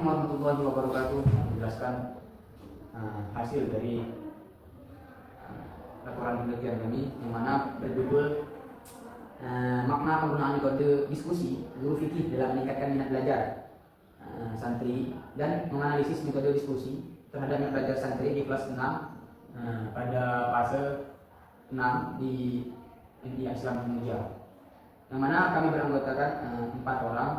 warahmatullahi wabarakatuh. Menjelaskan hasil dari laporan penelitian kami yang mana berjudul makna penggunaan metode diskusi guru fikih dalam meningkatkan minat belajar santri dan menganalisis metode diskusi terhadap minat belajar santri di kelas 6 pada fase 6 di MTI Islam Muja, yang mana kami beranggotakan 4 orang.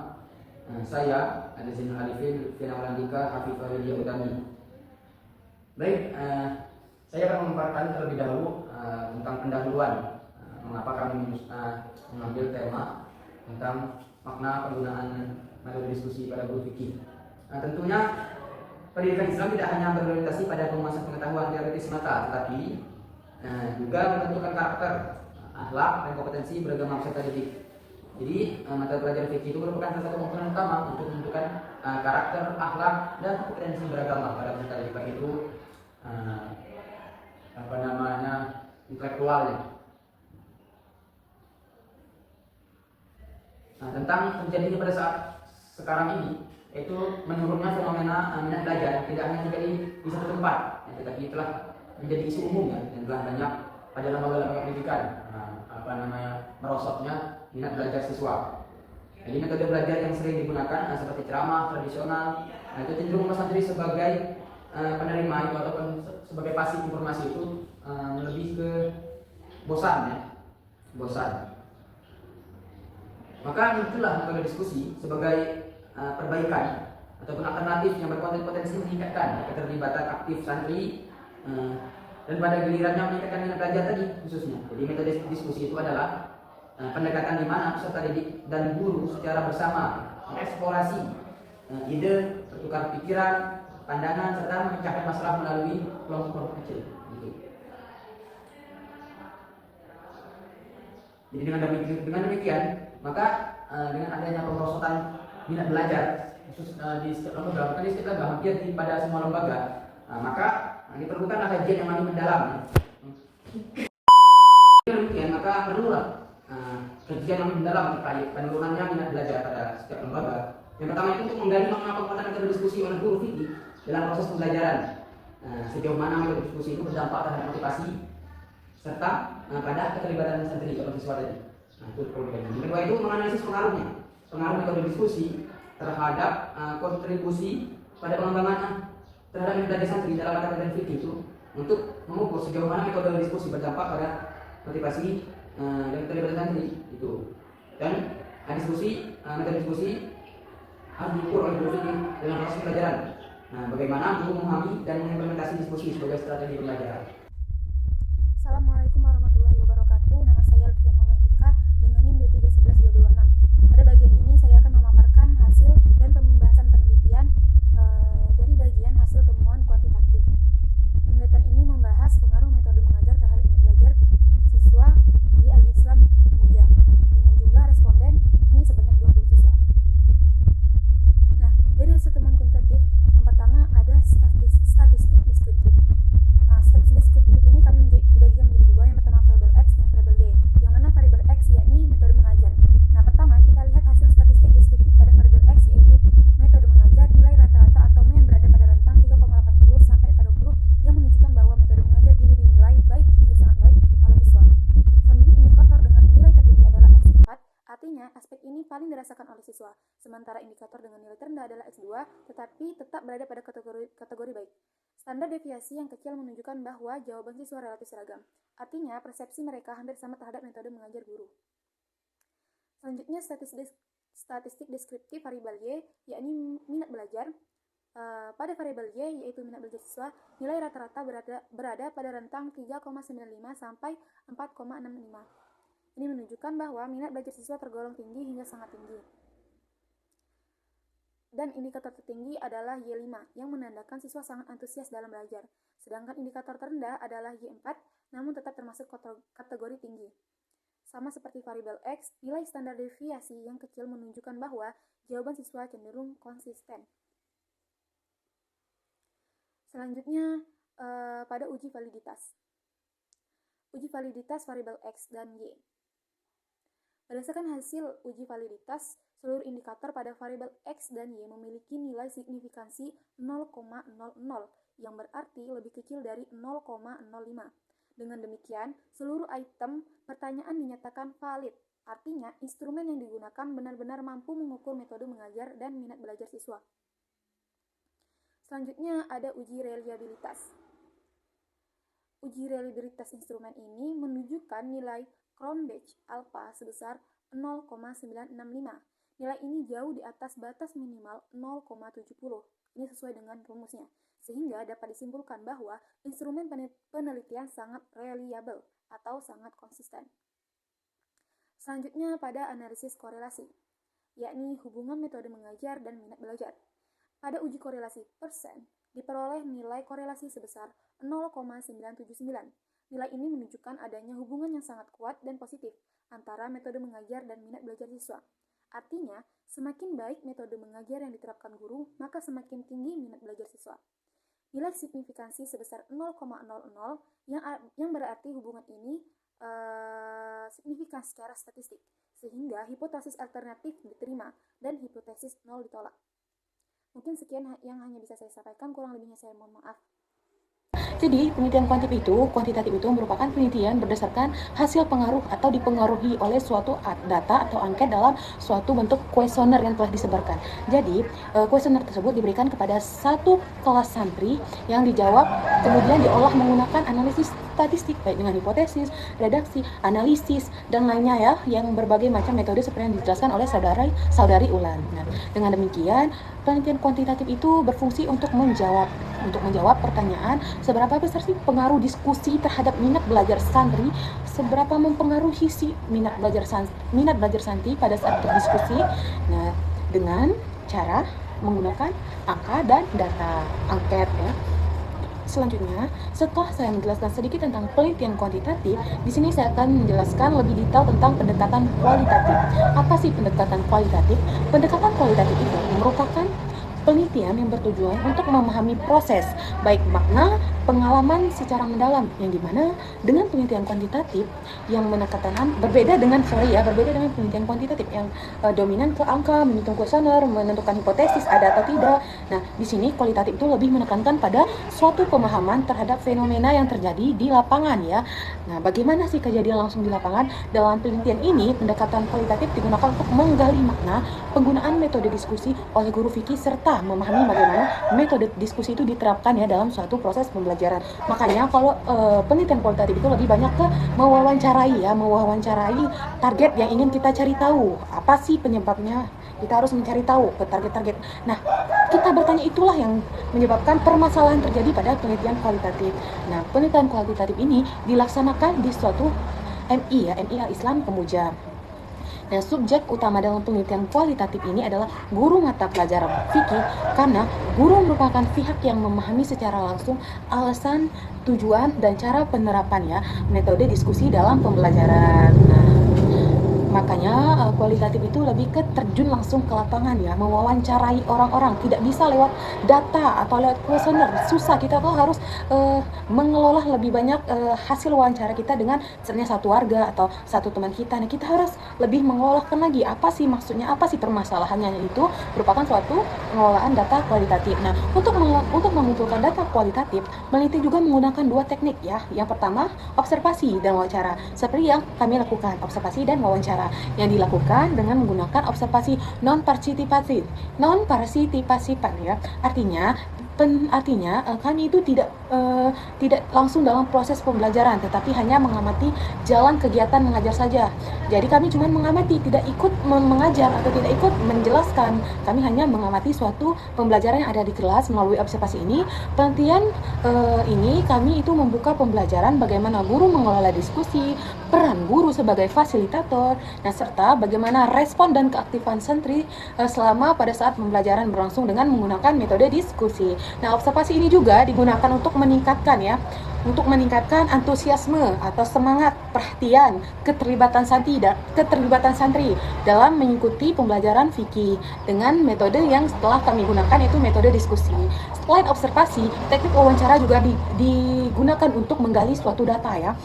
Saya ada Zainul Arifin, Fiana Wulandika, Hafifah Widya Utami. Baik, saya akan memaparkan terlebih dahulu tentang pendahuluan mengapa kami mengambil tema tentang makna penggunaan metode diskusi pada guru fikih. Tentunya pendidikan Islam tidak hanya berorientasi pada penguasaan pengetahuan teoritis semata, tetapi juga menentukan karakter, akhlak, dan kompetensi beragama peserta didik. Jadi mata pelajaran fikih itu merupakan salah satu komponen utama untuk menentukan karakter, akhlak, dan kompetensi beragama pada peserta didik, baik itu intelektualnya. Tentang terjadinya pada saat sekarang ini, yaitu menurunnya fenomena minat belajar tidak hanya terjadi di satu tempat, tetapi telah menjadi isu umum dan telah banyak pada lembaga-lembaga pendidikan merosotnya minat belajar siswa. Jadi metode belajar yang sering digunakan seperti ceramah tradisional, itu cenderung santri sebagai penerima itu ataupun sebagai pasif informasi itu lebih ke bosan. Maka itulah metode diskusi sebagai perbaikan ataupun alternatif yang berpotensi meningkatkan keterlibatan aktif santri dan pada gilirannya meningkatkan minat belajar tadi khususnya. Jadi metode diskusi itu adalah pendekatan di mana peserta didik dan guru secara bersama mengeksplorasi ide, bertukar pikiran, pandangan, serta memecahkan masalah melalui kelompok kecil. Jadi dengan demikian, maka dengan adanya pemerosotan minat belajar khusus di setiap lembaga, di setiap lembaga hampir pada semua lembaga, maka diperlukan kajian yang lebih mendalam. Demikian maka perlulah kajian yang mendalam terkait penurunannya minat belajar pada setiap lembaga. Yang pertama itu untuk menggali makna kekuatan metode diskusi oleh guru fikih dalam proses pembelajaran. Sejauh mana metode diskusi itu berdampak terhadap motivasi serta pada keterlibatan santri atau siswa tadi. Itu perlu dikaji. Yang kedua itu menganalisis pengaruh metode diskusi terhadap kontribusi pada pengembangan terhadap minat belajar santri dalam mata pelajaran fikih itu, untuk mengukur sejauh mana metode diskusi berdampak pada motivasi dan keterlibatan santri itu. Dan metode diskusi harus diukur oleh guru fikih dalam proses pembelajaran. Bagaimana guru memahami dan mengimplementasi diskusi sebagai strategi pembelajaran. Assalamualaikum warahmatullahi wabarakatuh. Nama saya Fiana Wulandika dengan NIM 2312226. Pada bagian ini saya akan memaparkan hasil dan pembahasan penelitian dari bagian hasil temuan kuantitatif. Penelitian ini membahas pengaruh metode mengajar terhadap minat belajar siswa di Al-Islam Muja dengan jumlah responden hanya sebanyak 20 siswa. Nah, dari hasil temuan kuantitatif, yang pertama ada statistik deskriptif. Statistik deskriptif ini kami dibagi menjadi dua. Yang pertama variabel X dan variabel Y, yang mana variabel X yakni metode mengajar. Nah, pertama kita lihat hasil statistik deskriptif pada variabel X, yaitu metode mengajar nilai rata-rata atau MEM berada pada rentang 3,80 sampai 40 yang menunjukkan bahwa metode mengajar guru dinilai baik hingga sangat baik oleh siswa. Selanjutnya indikator dengan nilai tertinggi adalah X4, artinya aspek ini paling dirasakan oleh siswa. Sementara indikator dengan nilai terendah adalah X2, tetapi tetap berada pada kategori baik. Standar deviasi yang kecil menunjukkan bahwa jawaban siswa relatif seragam. Artinya, persepsi mereka hampir sama terhadap metode mengajar guru. Selanjutnya, statistik deskriptif variabel Y, yakni minat belajar. Pada variabel Y, yaitu minat belajar siswa, nilai rata-rata berada pada rentang 3,95 sampai 4,65. Ini menunjukkan bahwa minat belajar siswa tergolong tinggi hingga sangat tinggi. Dan indikator tertinggi adalah Y5 yang menandakan siswa sangat antusias dalam belajar. Sedangkan indikator terendah adalah Y4 namun tetap termasuk kategori tinggi. Sama seperti variabel X, nilai standar deviasi yang kecil menunjukkan bahwa jawaban siswa cenderung konsisten. Selanjutnya pada uji validitas. Uji validitas variabel X dan Y. Berdasarkan hasil uji validitas, Seluruh indikator pada variabel X dan Y memiliki nilai signifikansi 0,00 yang berarti lebih kecil dari 0,05. Dengan demikian, seluruh item pertanyaan dinyatakan valid. Artinya, instrumen yang digunakan benar-benar mampu mengukur metode mengajar dan minat belajar siswa. Selanjutnya ada uji reliabilitas. Uji reliabilitas instrumen ini menunjukkan nilai Cronbach alpha sebesar 0,965. Nilai ini jauh di atas batas minimal 0,70. Ini sesuai dengan rumusnya, sehingga dapat disimpulkan bahwa instrumen penelitian sangat reliable atau sangat konsisten. Selanjutnya pada analisis korelasi, yakni hubungan metode mengajar dan minat belajar. Pada uji korelasi persen, diperoleh nilai korelasi sebesar 0,979. Nilai ini menunjukkan adanya hubungan yang sangat kuat dan positif antara metode mengajar dan minat belajar siswa. Artinya, semakin baik metode mengajar yang diterapkan guru, maka semakin tinggi minat belajar siswa. Nilai signifikansi sebesar 0,00 yang berarti hubungan ini signifikan secara statistik, sehingga hipotesis alternatif diterima dan hipotesis 0 ditolak. Mungkin sekian yang hanya bisa saya sampaikan, kurang lebihnya saya mohon maaf. Jadi, penelitian kuantitatif itu merupakan penelitian berdasarkan hasil pengaruh atau dipengaruhi oleh suatu data atau angket dalam suatu bentuk kuesioner yang telah disebarkan. Jadi, kuesioner tersebut diberikan kepada satu kelas santri yang dijawab, kemudian diolah menggunakan analisis statistik, baik dengan hipotesis, redaksi, analisis, dan lainnya ya, yang berbagai macam metode seperti yang dijelaskan oleh saudari Ulan. Nah, dengan demikian, penelitian kuantitatif itu berfungsi untuk menjawab pertanyaan seberapa besar sih pengaruh diskusi terhadap minat belajar santri, seberapa mempengaruhi si minat belajar santri pada saat berdiskusi. Nah, dengan cara menggunakan angka dan data angket ya. Selanjutnya, setelah saya menjelaskan sedikit tentang penelitian kuantitatif, di sini saya akan menjelaskan lebih detail tentang pendekatan kualitatif. Apa sih pendekatan kualitatif? Pendekatan kualitatif itu merupakan penelitian yang bertujuan untuk memahami proses, baik makna, pengalaman secara mendalam, yang dimana dengan penelitian kuantitatif yang menekankan berbeda dengan penelitian kuantitatif yang dominan ke angka, menghitung kuesioner, menentukan hipotesis ada atau tidak. Nah, di sini kualitatif itu lebih menekankan pada suatu pemahaman terhadap fenomena yang terjadi di lapangan ya. Nah, bagaimana sih kejadian langsung di lapangan? Dalam penelitian ini, pendekatan kualitatif digunakan untuk menggali makna, penggunaan metode diskusi oleh guru fikih serta memahami bagaimana metode diskusi itu diterapkan ya dalam suatu proses pembelajaran. Makanya kalau penelitian kualitatif itu lebih banyak ke mewawancarai target yang ingin kita cari tahu. Apa sih penyebabnya? Kita harus mencari tahu ke target-target. Nah, kita bertanya itulah yang menyebabkan permasalahan terjadi pada penelitian kualitatif. Nah, penelitian kualitatif ini dilaksanakan di suatu MI Al-Islam Pemuja. Nah, subjek utama dalam penelitian kualitatif ini adalah guru mata pelajaran fikih, karena guru merupakan pihak yang memahami secara langsung alasan, tujuan, dan cara penerapan ya metode diskusi dalam pembelajaran. Nah, makanya kualitatif itu lebih ke terjun langsung ke lapangan ya, mewawancarai orang-orang, tidak bisa lewat data atau lewat kuesioner, susah. Kita tuh harus mengelola lebih banyak hasil wawancara kita dengan misalnya satu warga atau satu teman kita. Nah, kita harus lebih mengolahkan lagi apa sih maksudnya, apa sih permasalahannya, itu merupakan suatu pengelolaan data kualitatif. Nah, untuk mengumpulkan data kualitatif, peneliti juga menggunakan dua teknik ya. Yang pertama, observasi dan wawancara, seperti yang kami lakukan, observasi dan wawancara yang dilakukan dengan menggunakan observasi non-partisipatif ya. Artinya kami itu tidak langsung dalam proses pembelajaran, tetapi hanya mengamati jalan kegiatan mengajar saja. Jadi kami cuma mengamati, tidak ikut mengajar atau tidak ikut menjelaskan. Kami hanya mengamati suatu pembelajaran yang ada di kelas. Melalui observasi ini, penelitian ini kami itu membuka pembelajaran bagaimana guru mengelola diskusi, peran guru sebagai fasilitator, nah serta bagaimana respon dan keaktifan santri selama pada saat pembelajaran berlangsung dengan menggunakan metode diskusi. Nah, observasi ini juga digunakan untuk meningkatkan antusiasme atau semangat, perhatian, keterlibatan santri dalam mengikuti pembelajaran fikih dengan metode yang setelah kami gunakan, yaitu metode diskusi. Selain observasi, teknik wawancara juga digunakan untuk menggali suatu data ya.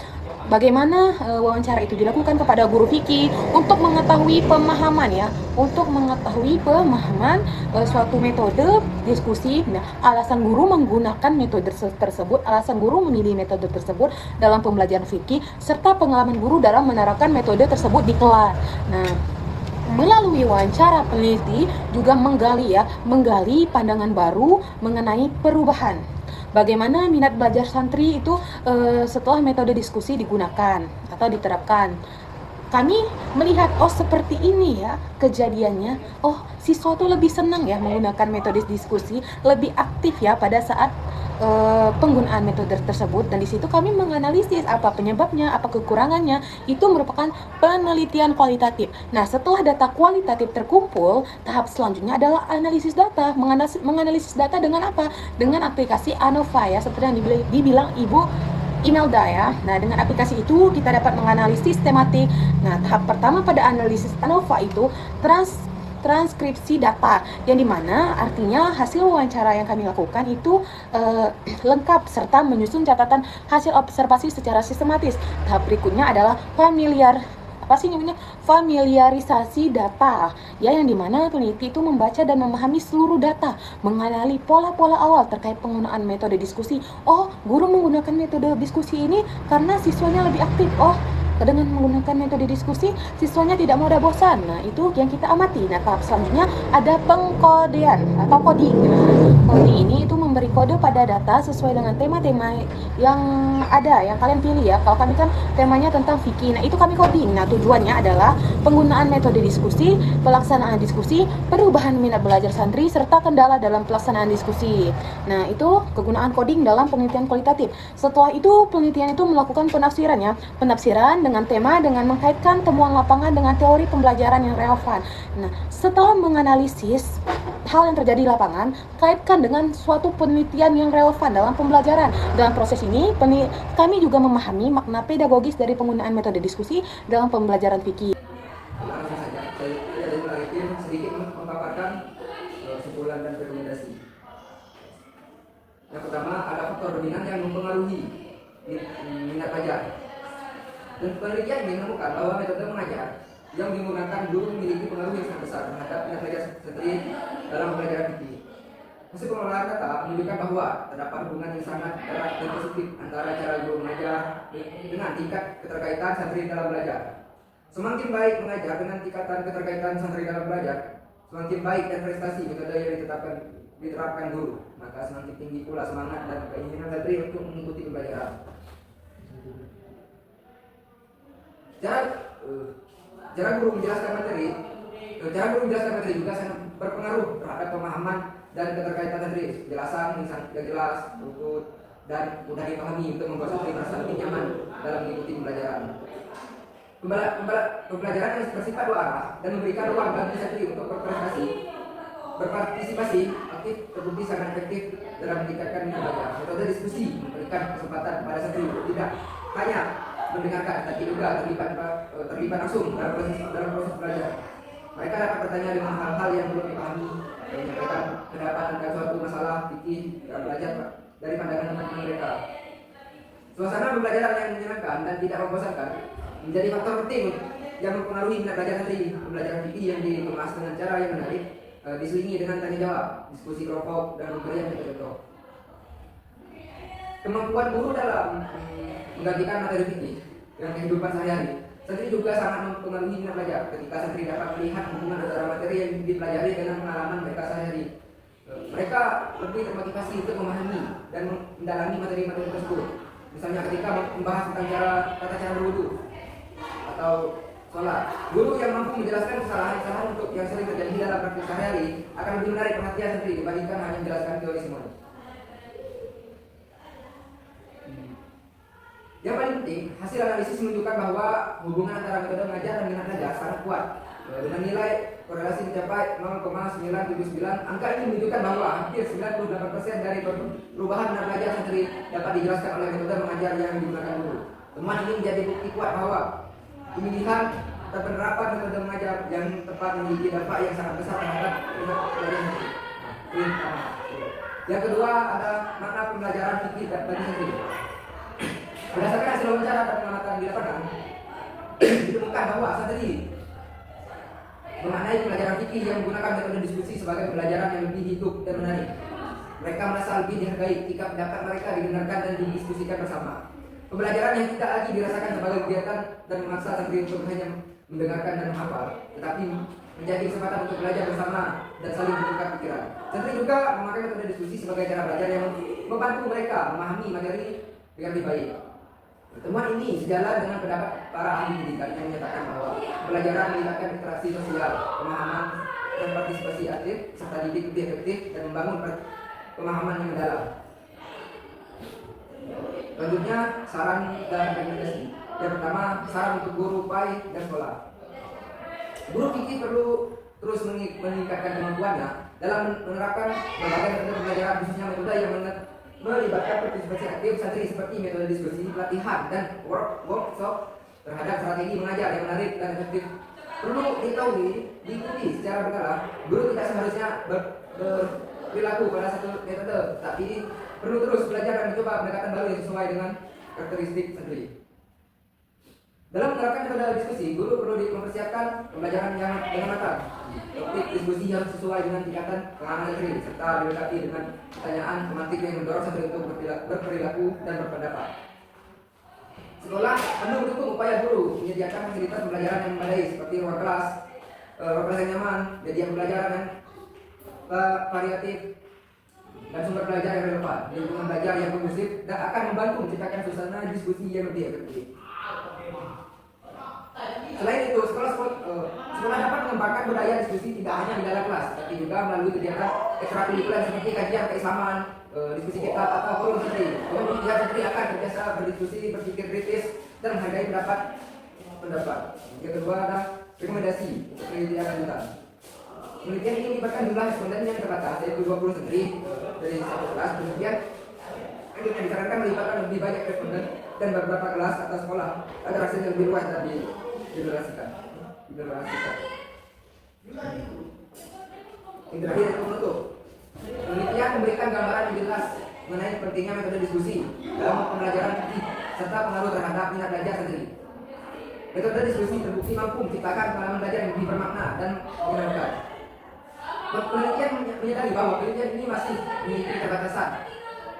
bagaimana wawancara itu dilakukan kepada guru fikih untuk mengetahui pemahaman ya, untuk mengetahui pemahaman suatu metode diskusi. Nah, alasan guru menggunakan metode tersebut, alasan guru memilih metode tersebut dalam pembelajaran fikih, serta pengalaman guru dalam menerapkan metode tersebut di kelas. Nah, melalui wawancara peneliti juga menggali pandangan baru mengenai perubahan. Bagaimana minat belajar santri itu setelah metode diskusi digunakan atau diterapkan. Kami melihat, oh seperti ini ya kejadiannya, oh siswa tuh lebih senang ya menggunakan metode diskusi, lebih aktif ya pada saat penggunaan metode tersebut. Dan di situ kami menganalisis apa penyebabnya, apa kekurangannya. Itu merupakan penelitian kualitatif. Nah, setelah data kualitatif terkumpul, tahap selanjutnya adalah analisis data. Menganalisis data dengan apa? Dengan aplikasi ANOVA ya, seperti yang dibilang Ibu Imelda ya. Nah, dengan aplikasi itu kita dapat menganalisis tematik. Nah, tahap pertama pada analisis ANOVA itu transkripsi data, yang dimana artinya hasil wawancara yang kami lakukan itu lengkap serta menyusun catatan hasil observasi secara sistematis. Tahap berikutnya adalah familiarisasi data ya, yang dimana peneliti itu membaca dan memahami seluruh data, mengenali pola-pola awal terkait penggunaan metode diskusi. Oh, guru menggunakan metode diskusi ini karena siswanya lebih aktif. Oh, dengan menggunakan metode diskusi, siswanya tidak mudah bosan. Nah, itu yang kita amati. Nah, tahap selanjutnya ada pengkodean atau coding. Coding ini itu memberi kode pada data sesuai dengan tema-tema yang ada, yang kalian pilih ya. Kalau kami kan temanya tentang fikih. Nah, itu kami coding. Nah, tujuannya adalah penggunaan metode diskusi, pelaksanaan diskusi, perubahan minat belajar santri, serta kendala dalam pelaksanaan diskusi. Nah, itu kegunaan coding dalam penelitian kualitatif. Setelah itu, penelitian itu melakukan penafsiran ya. Penafsiran dengan tema, dengan mengkaitkan temuan lapangan dengan teori pembelajaran yang relevan. Nah, setelah menganalisis hal yang terjadi di lapangan, kaitkan dengan suatu penelitian yang relevan dalam pembelajaran. Dalam proses ini, kami juga memahami makna pedagogis dari penggunaan metode diskusi dalam pembelajaran fikih. Langsung saja, saya dari mulai tim sedikit memaparkan kesimpulan dan rekomendasi. Yang pertama, ada faktor dominan yang mempengaruhi minat belajar. Dan penelitian ini menemukan bahwa metode mengajar yang digunakan guru memiliki pengaruh yang sangat besar terhadap minat belajar santri dalam pembelajaran fikih. Hasil pengelolaan data menunjukkan bahwa terdapat hubungan yang sangat erat dan positif antara cara guru mengajar dengan tingkat keterkaitan santri dalam belajar. Semakin baik mengajar dengan tingkatan keterkaitan santri dalam belajar, semakin baik dan prestasi metode yang diterapkan guru, maka semakin tinggi pula semangat dan keinginan santri untuk mengikuti pembelajaran. Cara guru menjelaskan materi juga sangat berpengaruh terhadap pemahaman dan keterkaitan santri. Jelasan yang jelas, berikut dan mudah dipahami untuk membuat santri merasa lebih nyaman dalam mengikuti pembelajaran. Pembelajaran yang bersifat dua arah dan memberikan ruang bagi santri untuk berpartisipasi aktif terbukti sangat efektif dalam meningkatkan minat belajar. Metode diskusi memberikan kesempatan kepada santri tidak hanya mendengarkan, tapi juga terlibat langsung dalam proses belajar. Mereka dapat bertanya dengan hal-hal yang belum dipahami, menyampaikan pendapat tentang suatu masalah fikih dan belajar dari pandangan teman-teman mereka. Suasana pembelajaran yang menyenangkan dan tidak membosankan menjadi faktor penting yang mempengaruhi minat belajar santri. Pembelajaran fikih yang dikemas dengan cara yang menarik, diselingi dengan tanya jawab, diskusi kelompok, dan pemberian contoh. Kemampuan guru dalam menggantikan materi fikih dengan kehidupan sehari-hari. Santri juga sangat mempengaruhi minat belajar ketika santri dapat melihat hubungan antara materi yang dipelajari dengan pengalaman mereka sehari-hari. Mereka lebih termotivasi untuk memahami dan mendalami materi-materi tersebut. Misalnya ketika membahas tentang tata cara berwudu atau sholat, guru yang mampu menjelaskan kesalahan-kesalahan untuk yang sering terjadi dalam praktik sehari-hari akan lebih menarik perhatian santri dibandingkan hanya menjelaskan teori semuanya. Yang paling penting, hasil analisis menunjukkan bahwa hubungan antara metode mengajar dan minat belajar sangat kuat. Dengan nilai korelasi mencapai 0,979, angka ini menunjukkan bahwa hampir 98% dari perubahan minat belajar santri dapat dijelaskan oleh metode mengajar yang digunakan guru. Temuan ini menjadi bukti kuat bahwa pemilihan dan penerapan metode mengajar yang tepat memiliki dampak yang sangat besar terhadap minat belajar santri. Yang kedua ada makna pembelajaran fikih bagi santri. Berdasarkan hasil wawancara dan pengamatan di lapangan, ditemukan bahwa strategi memaknai pelajaran fikih yang menggunakan metode diskusi sebagai pembelajaran yang lebih hidup dan menarik. Mereka merasa lebih dihargai jika pendapat mereka didengarkan dan didiskusikan bersama. Pembelajaran yang tidak lagi dirasakan sebagai kegiatan dan memaksa santri untuk hanya mendengarkan dan menghafal, tetapi menjadi kesempatan untuk belajar bersama dan saling bertukar pikiran. Santri juga memakai metode diskusi sebagai cara belajar yang membantu mereka memahami materi dengan lebih baik. Pertemuan ini sejalan dengan pendapat para ahli pendidikan yang menyatakan bahwa pembelajaran melibatkan interaksi sosial, pemahaman dan partisipasi aktif, serta didik lebih efektif dan membangun pemahaman yang mendalam. Selanjutnya, saran dan rekomendasi. Yang pertama, saran untuk guru, PAI, dan sekolah. Guru fikih perlu terus meningkatkan kemampuannya dalam menerapkan berbagai metode pembelajaran, khususnya metode yang melibatkan partisipasi aktif santri seperti metode diskusi, pelatihan, dan workshop terhadap strategi mengajar yang menarik dan efektif. Perlu diikuti secara berkala. Guru tidak seharusnya berperilaku pada satu metode, tapi perlu terus belajar dan mencoba pendekatan baru yang sesuai dengan karakteristik santri. Dalam menerapkan metode diskusi, guru perlu mempersiapkan pembelajaran yang dengan matang. Topik diskusi harus sesuai dengan tingkatan pengalaman santri, serta dilengkapi dengan pertanyaan pemantik yang mendorong santri untuk berperilaku dan berpendapat. Sekolah perlu mendukung upaya guru menyediakan fasilitas pembelajaran yang memadai seperti ruang kelas yang nyaman, media pembelajaran yang variatif, dan sumber belajar yang relevan, lingkungan belajar yang kondusif, dan akan membantu menciptakan suasana diskusi yang lebih efektif. Selain itu, sekolah dapat mengembangkan budaya diskusi tidak hanya di dalam kelas, tapi juga melalui kegiatan ekstrakurikuler seperti kajian keislaman, diskusi kitab atau forum santri. Pihak santri akan terbiasa berdiskusi, berpikir kritis, dan menghargai pendapat. Yang kedua ada rekomendasi untuk penelitian lanjutan. Penelitian ini melibatkan jumlah responden yang terbatas, yaitu 20 santri dari satu kelas. Kemudian disarankan melibatkan lebih banyak responden dan beberapa kelas atau sekolah agar hasilnya lebih luas dan digenerasikan. Yang terakhir itu penutup. Penelitian memberikan gambaran yang jelas mengenai pentingnya metode diskusi dalam pembelajaran fikih serta pengaruh terhadap minat belajar sendiri. Metode diskusi terbukti mampu menciptakan pengalaman belajar yang lebih bermakna dan menyenangkan. Penelitian menyadari bahwa penelitian ini masih memiliki keterbatasan,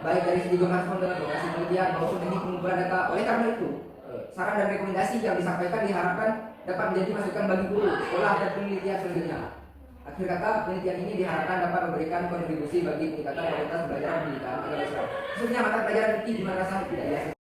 baik dari segi jumlah responden, lokasi penelitian maupun teknik pengumpulan data. Oleh karena itu, saran dan rekomendasi yang disampaikan diharapkan dapat menjadi masukan bagi guru, sekolah, dan penelitian selanjutnya. Akhir kata, penelitian ini diharapkan dapat memberikan kontribusi bagi peningkatan kualitas pembelajaran pendidikan agama Islam, khususnya mata pelajaran fikih di madrasah tidak biasa.